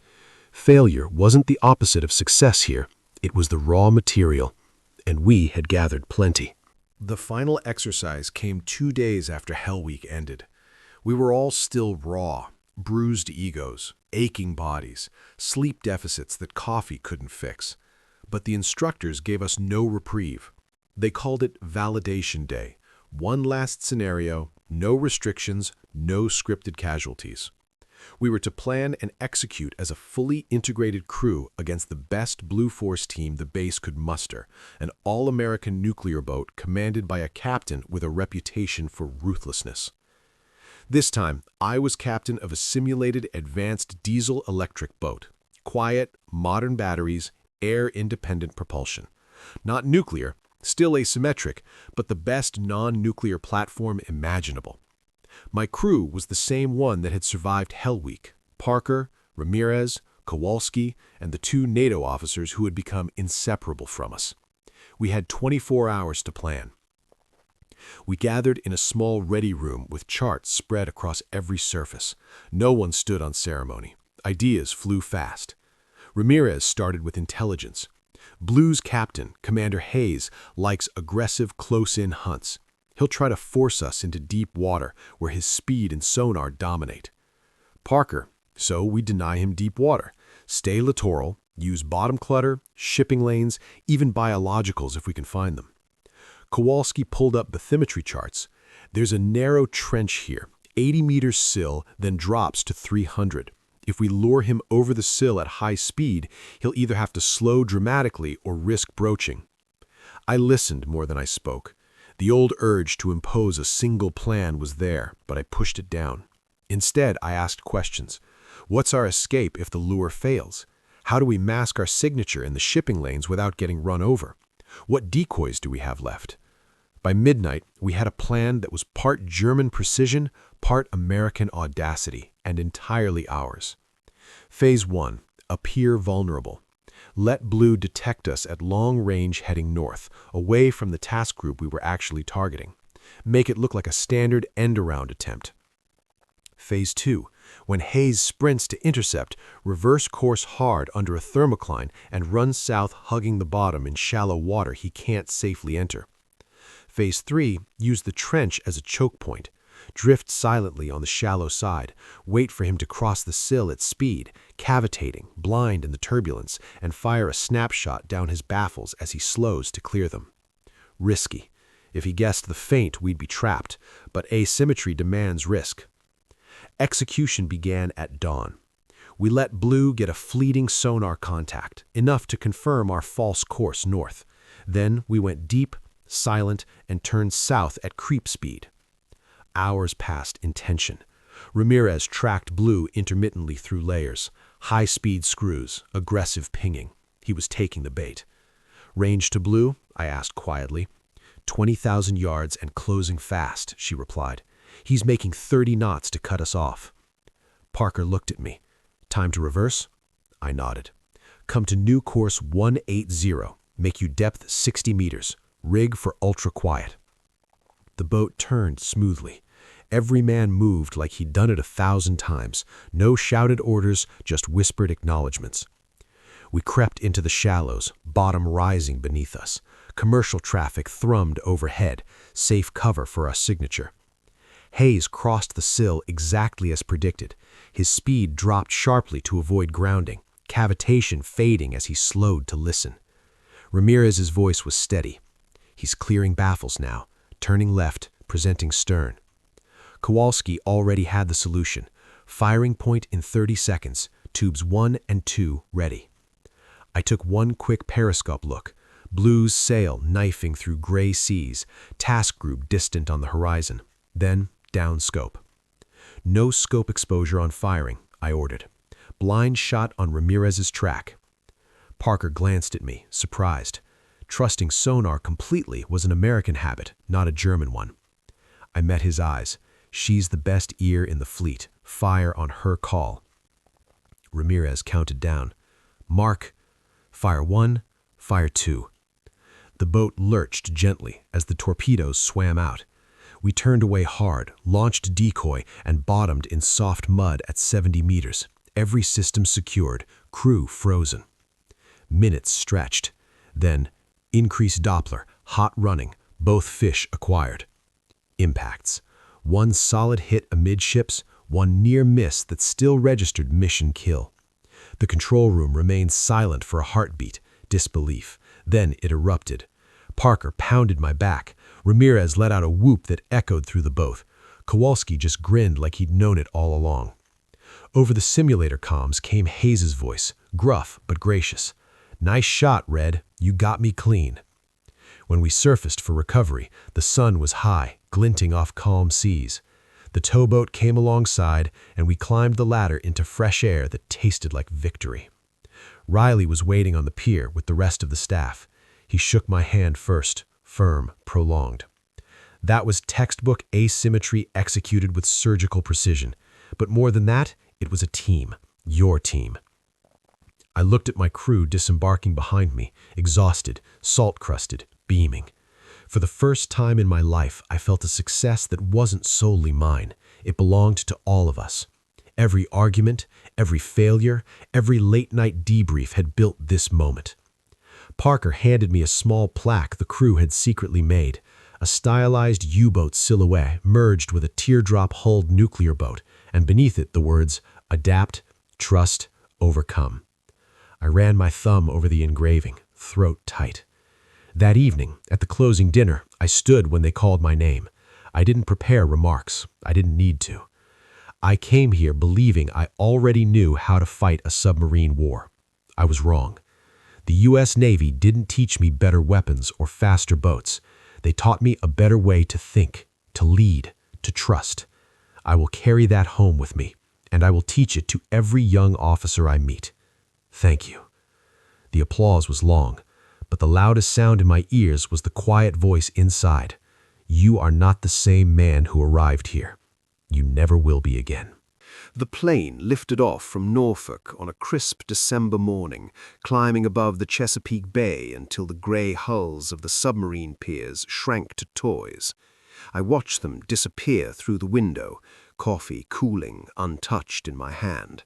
Failure wasn't the opposite of success here. It was the raw material, and we had gathered plenty. The final exercise came 2 days after Hell Week ended. We were all still raw, bruised egos, aching bodies, sleep deficits that coffee couldn't fix. But the instructors gave us no reprieve. They called it Validation Day. One last scenario, no restrictions, no scripted casualties. We were to plan and execute as a fully integrated crew against the best Blue Force team the base could muster, an all-American nuclear boat commanded by a captain with a reputation for ruthlessness. This time, I was captain of a simulated advanced diesel-electric boat. Quiet, modern batteries, air-independent propulsion. Not nuclear, still asymmetric, but the best non-nuclear platform imaginable. My crew was the same one that had survived Hell Week: Parker, Ramirez, Kowalski, and the 2 NATO officers who had become inseparable from us. We had 24 hours to plan. We gathered in a small ready room with charts spread across every surface. No one stood on ceremony. Ideas flew fast. Ramirez started with intelligence. Blue's captain, Commander Hayes, likes aggressive close-in hunts. He'll try to force us into deep water where his speed and sonar dominate. Parker, so we deny him deep water. Stay littoral, use bottom clutter, shipping lanes, even biologicals if we can find them. Kowalski pulled up bathymetry charts. There's a narrow trench here, 80 meters sill, then drops to 300. If we lure him over the sill at high speed, he'll either have to slow dramatically or risk broaching. I listened more than I spoke. The old urge to impose a single plan was there, but I pushed it down. Instead, I asked questions. What's our escape if the lure fails? How do we mask our signature in the shipping lanes without getting run over? What decoys do we have left? By midnight, we had a plan that was part German precision, part American audacity, and entirely ours. Phase 1. Appear vulnerable. Let Blue detect us at long range heading north, away from the task group we were actually targeting. Make it look like a standard end-around attempt. Phase 2. When Hayes sprints to intercept, reverse course hard under a thermocline and run south, hugging the bottom in shallow water he can't safely enter. Phase 3. Use the trench as a choke point. drift silently on the shallow side, wait for him to cross the sill at speed, cavitating, blind in the turbulence, and fire a snapshot down his baffles as he slows to clear them. Risky. If he guessed the feint, we'd be trapped, but asymmetry demands risk. Execution began at dawn. We let Blue get a fleeting sonar contact, enough to confirm our false course north. Then we went deep, silent, and turned south at creep speed. Hours passed in tension. Ramirez tracked Blue intermittently through layers, high-speed screws, aggressive pinging. He was taking the bait. "Range to Blue?" I asked quietly. 20,000 yards and closing fast," she replied. "He's making 30 knots to cut us off." Parker looked at me. "Time to reverse?" I nodded. "Come to new course 180. Make you depth 60 meters. Rig for ultra-quiet." The boat turned smoothly. Every man moved like he'd done it 1,000 times. No shouted orders, just whispered acknowledgments. We crept into the shallows, bottom rising beneath us. Commercial traffic thrummed overhead, safe cover for our signature. Hayes crossed the sill exactly as predicted. His speed dropped sharply to avoid grounding, cavitation fading as he slowed to listen. Ramirez's voice was steady. "He's clearing baffles now, turning left, presenting stern." Kowalski already had the solution. Firing point in 30 seconds, tubes 1 and 2 ready. I took one quick periscope look. Blue's sail knifing through gray seas, task group distant on the horizon. Then down scope. "No scope exposure on firing," I ordered. "Blind shot on Ramirez's track." Parker glanced at me, surprised. Trusting sonar completely was an American habit, not a German one. I met his eyes. "She's the best ear in the fleet. Fire on her call." Ramirez counted down. "Mark, fire 1, fire 2. The boat lurched gently as the torpedoes swam out. We turned away hard, launched decoy, and bottomed in soft mud at 70 meters. Every system secured, crew frozen. Minutes stretched. Then, increased Doppler, hot running, both fish acquired. Impacts. One solid hit amidships, one near miss that still registered mission kill. The control room remained silent for a heartbeat, disbelief. Then it erupted. Parker pounded my back. Ramirez let out a whoop that echoed through the boat. Kowalski just grinned like he'd known it all along. Over the simulator comms came Hayes' voice, gruff but gracious. "Nice shot, Red. You got me clean." When we surfaced for recovery, the sun was high, glinting off calm seas. The towboat came alongside, and we climbed the ladder into fresh air that tasted like victory. Riley was waiting on the pier with the rest of the staff. He shook my hand first, firm, prolonged. That was textbook asymmetry executed with surgical precision. But more than that, it was a team, your team. I looked at my crew disembarking behind me, exhausted, salt-crusted, beaming. For the first time in my life, I felt a success that wasn't solely mine. It belonged to all of us. Every argument, every failure, every late-night debrief had built this moment. Parker handed me a small plaque the crew had secretly made, a stylized U-boat silhouette merged with a teardrop-hulled nuclear boat, and beneath it the words, "Adapt, Trust, Overcome." I ran my thumb over the engraving, throat tight. That evening, at the closing dinner, I stood when they called my name. I didn't prepare remarks. I didn't need to. I came here believing I already knew how to fight a submarine war. I was wrong. The U.S. Navy didn't teach me better weapons or faster boats. They taught me a better way to think, to lead, to trust. I will carry that home with me, and I will teach it to every young officer I meet. Thank you. The applause was long, but the loudest sound in my ears was the quiet voice inside. You are not the same man who arrived here. You never will be again. The plane lifted off from Norfolk on a crisp December morning, climbing above the Chesapeake Bay until the gray hulls of the submarine piers shrank to toys. I watched them disappear through the window, coffee cooling, untouched in my hand.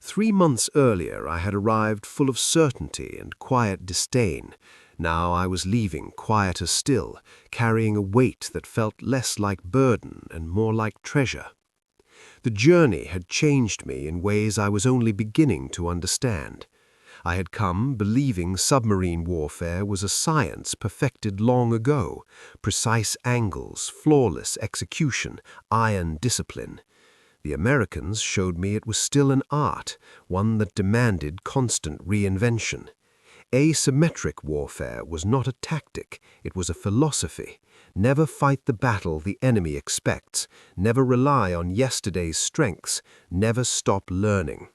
3 months earlier, I had arrived full of certainty and quiet disdain. Now I was leaving, quieter still, carrying a weight that felt less like burden and more like treasure. The journey had changed me in ways I was only beginning to understand. I had come believing submarine warfare was a science perfected long ago, precise angles, flawless execution, iron discipline. The Americans showed me it was still an art, one that demanded constant reinvention. Asymmetric warfare was not a tactic, it was a philosophy. Never fight the battle the enemy expects, never rely on yesterday's strengths, never stop learning.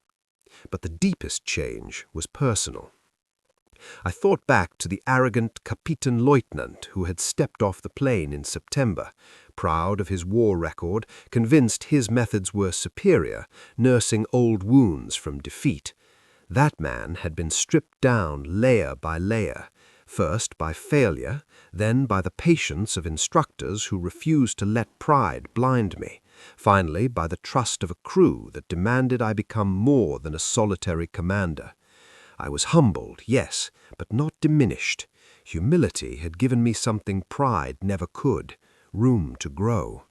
But the deepest change was personal. I thought back to the arrogant Kapitänleutnant who had stepped off the plane in September, proud of his war record, convinced his methods were superior, nursing old wounds from defeat. That man had been stripped down layer by layer, first by failure, then by the patience of instructors who refused to let pride blind me, finally by the trust of a crew that demanded I become more than a solitary commander. I was humbled, yes, but not diminished. Humility had given me something pride never could, room to grow.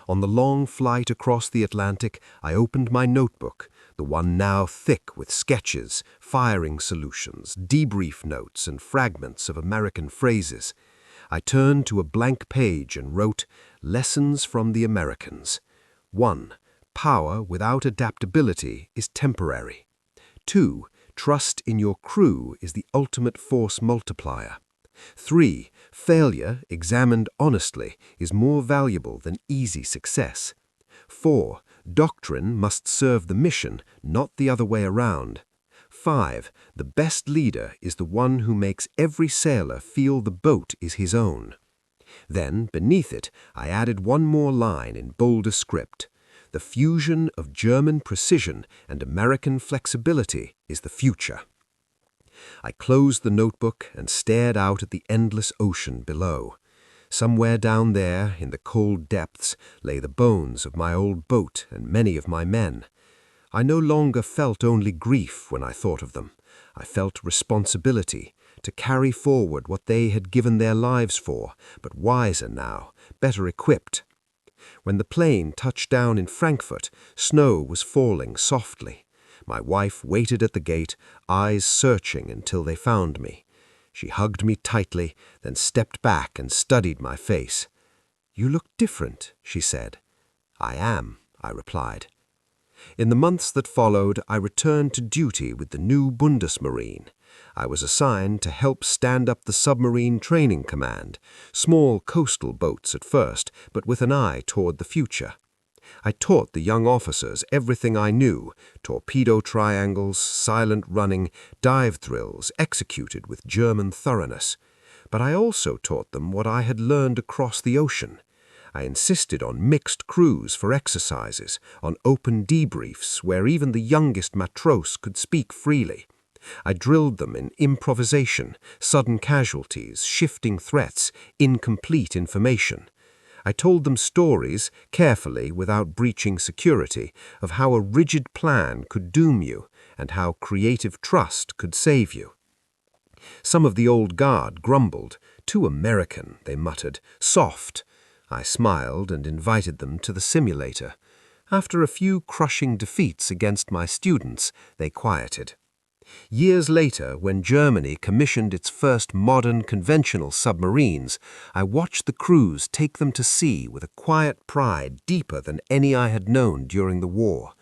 On the long flight across the Atlantic, I opened my notebook, the one now thick with sketches, firing solutions, debrief notes, and fragments of American phrases. I turned to a blank page and wrote, "Lessons from the Americans." 1. Power without adaptability is temporary. 2. Trust in your crew is the ultimate force multiplier. 3. Failure, examined honestly, is more valuable than easy success. 4. Doctrine must serve the mission, not the other way around. 5. The best leader is the one who makes every sailor feel the boat is his own. Then, beneath it, I added one more line in bolder script. The fusion of German precision and American flexibility is the future. I closed the notebook and stared out at the endless ocean below. Somewhere down there, in the cold depths, lay the bones of my old boat and many of my men. I no longer felt only grief when I thought of them. I felt responsibility to carry forward what they had given their lives for, but wiser now, better equipped. When the plane touched down in Frankfurt, snow was falling softly. My wife waited at the gate, eyes searching until they found me. She hugged me tightly, then stepped back and studied my face. "You look different," she said. "I am," I replied. In the months that followed, I returned to duty with the new Bundesmarine. I was assigned to help stand up the Submarine Training Command, small coastal boats at first, but with an eye toward the future. I taught the young officers everything I knew, torpedo triangles, silent running, dive drills executed with German thoroughness. But I also taught them what I had learned across the ocean. I insisted on mixed crews for exercises, on open debriefs where even the youngest matros could speak freely. I drilled them in improvisation, sudden casualties, shifting threats, incomplete information. I told them stories, carefully without breaching security, of how a rigid plan could doom you and how creative trust could save you. Some of the old guard grumbled. "Too American," they muttered. "Soft." I smiled and invited them to the simulator. After a few crushing defeats against my students, they quieted. Years later, when Germany commissioned its first modern conventional submarines, I watched the crews take them to sea with a quiet pride deeper than any I had known during the war.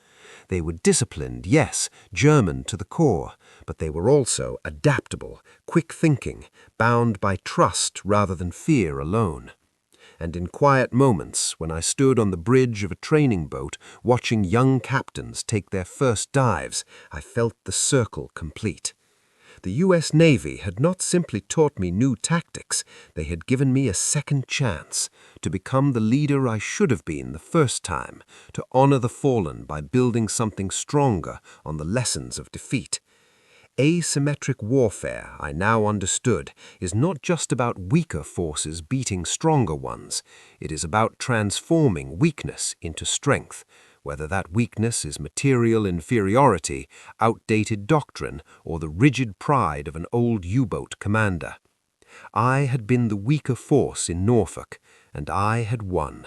They were disciplined, yes, German to the core, but they were also adaptable, quick-thinking, bound by trust rather than fear alone. And in quiet moments, when I stood on the bridge of a training boat watching young captains take their first dives, I felt the circle complete. The U.S. Navy had not simply taught me new tactics, they had given me a second chance to become the leader I should have been the first time, to honor the fallen by building something stronger on the lessons of defeat. Asymmetric warfare, I now understood, is not just about weaker forces beating stronger ones. It is about transforming weakness into strength, whether that weakness is material inferiority, outdated doctrine, or the rigid pride of an old U-boat commander. I had been the weaker force in Norfolk, and I had won.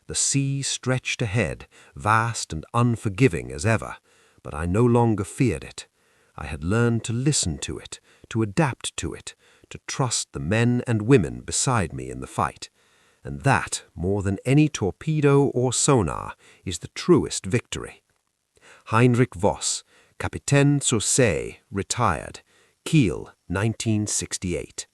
The sea stretched ahead, vast and unforgiving as ever, but I no longer feared it. I had learned to listen to it, to adapt to it, to trust the men and women beside me in the fight. And that, more than any torpedo or sonar, is the truest victory. Heinrich Voss, Kapitän zur See, retired. Kiel, 1968.